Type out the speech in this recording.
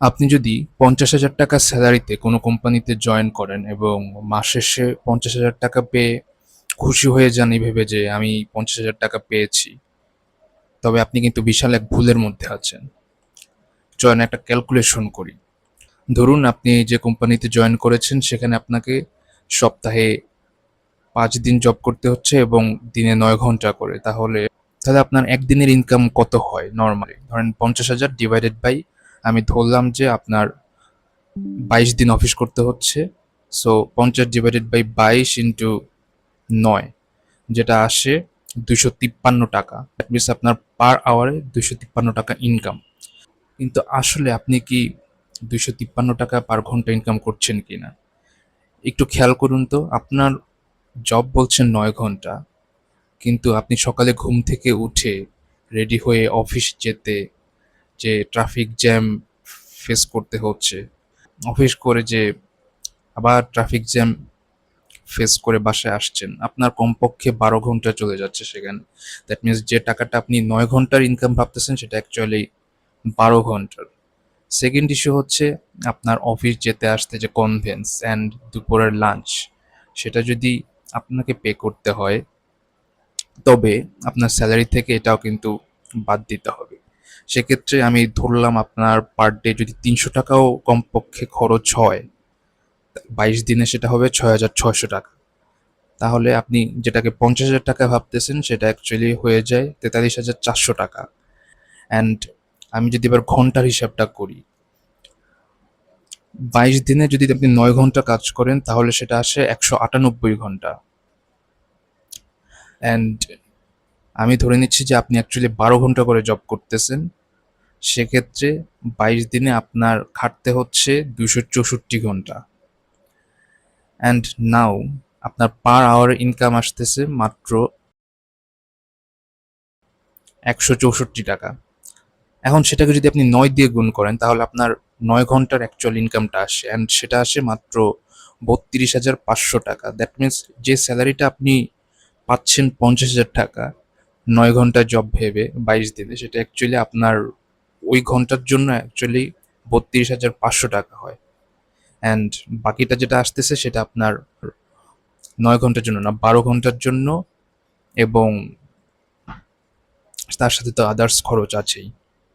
আপনি যদি 50,000 টাকা স্যালারিতে কোনো কোম্পানিতে জয়েন করেন এবং মাস শেষে 50,000 টাকা পেয়ে খুশি হয়ে যান এই ভেবে যে আমি 50,000 টাকা পেয়েছি, তবে আপনি কিন্তু বিশাল এক ভুলের মধ্যে আছেন। চলেন একটা ক্যালকুলেশন করি। ধরুন আপনি যে কোম্পানিতে জয়েন করেছেন সেখানে আপনাকে সপ্তাহে 5 দিন জব করতে হচ্ছে এবং দিনে 9 ঘন্টা করে। তাহলে তাহলে আপনার একদিনের ইনকাম কত হয় নর্মালি? ধরেন 50,000 ডিভাইডেড বাই, আমি ধরলাম যে আপনার 22 দিন অফিস করতে হচ্ছে। সো 50 ডিভাইডেড বাই 22 ইন্টু 9, যেটা আসে 253 টাকা। দ্যাট মিনস আপনার পার আওয়ারে 253 টাকা ইনকাম। কিন্তু আসলে আপনি কি 253 টাকা পার ঘন্টা ইনকাম করছেন কিনা একটু খেয়াল করুন তো। আপনার জব বলছেন 9 ঘন্টা, কিন্তু আপনি সকালে ঘুম থেকে উঠে রেডি হয়ে অফিস যেতে যে ট্রাফিক জ্যাম ফেস করতে হচ্ছে, অফিস করে যে আবার ট্রাফিক জ্যাম ফেস করে বাসায় আসছেন, আপনার কমপক্ষে 12 ঘন্টা চলে যাচ্ছে সেখানে। দ্যাট মিনস যে টাকাটা আপনি 9 ঘন্টার ইনকাম ভাবতেছেন সেটা অ্যাকচুয়ালি 12 ঘন্টার। সেকেন্ড ইস্যু হচ্ছে আপনার অফিস যেতে আসতে যে কনভেন্স অ্যান্ড দুপুরের লাঞ্চ, সেটা যদি আপনাকে পে করতে হয় তবে আপনার স্যালারি থেকে এটাও কিন্তু বাদ দিতে হবে। সেক্ষেত্রে আমি ধরলাম আপনার পার ডে যদি 300 টাকাও কমপক্ষে খরচ হয়, 22 দিনে সেটা হবে 6,600 টাকা। তাহলে আপনি যেটাকে 50,000 টাকা ভাবতেছেন সেটা অ্যাকচুয়ালি হয়ে যায় 43,400 টাকা। অ্যান্ড আমি যদি এবার ঘন্টার হিসাবটা করি, 22 দিনে যদি আপনি 9 ঘন্টা কাজ করেন তাহলে সেটা আসে 198 ঘন্টা। অ্যান্ড আমি ধরে নিচ্ছি যে আপনি অ্যাকচুয়ালি 12 ঘন্টা করে জব করতেছেন। সেক্ষেত্রে 22 দিনে আপনার খাটতে হচ্ছে 264 ঘন্টা। অ্যান্ড নাও আপনার পার আওয়ার ইনকাম আসতেছে মাত্র 164 টাকা। এখন সেটাকে যদি আপনি 9 দিয়ে গুণ করেন তাহলে আপনার 9 ঘন্টার অ্যাকচুয়াল ইনকামটা আসে, অ্যান্ড সেটা আসে মাত্র 32,500 টাকা। দ্যাট মিনস যে স্যালারিটা আপনি পাচ্ছেন 50,000 টাকা 9 ঘন্টা জব ভেবে 22 দিনে, সেটা অ্যাকচুয়ালি আপনার ওই ঘন্টার জন্য অ্যাকচুয়ালি 32,500 টাকা হয়। অ্যান্ড বাকিটা যেটা আসতেছে সেটা আপনার 9 ঘন্টার জন্য না, 12 ঘন্টার জন্য, এবং তার সাথে তো আদার্স খরচ আছেই।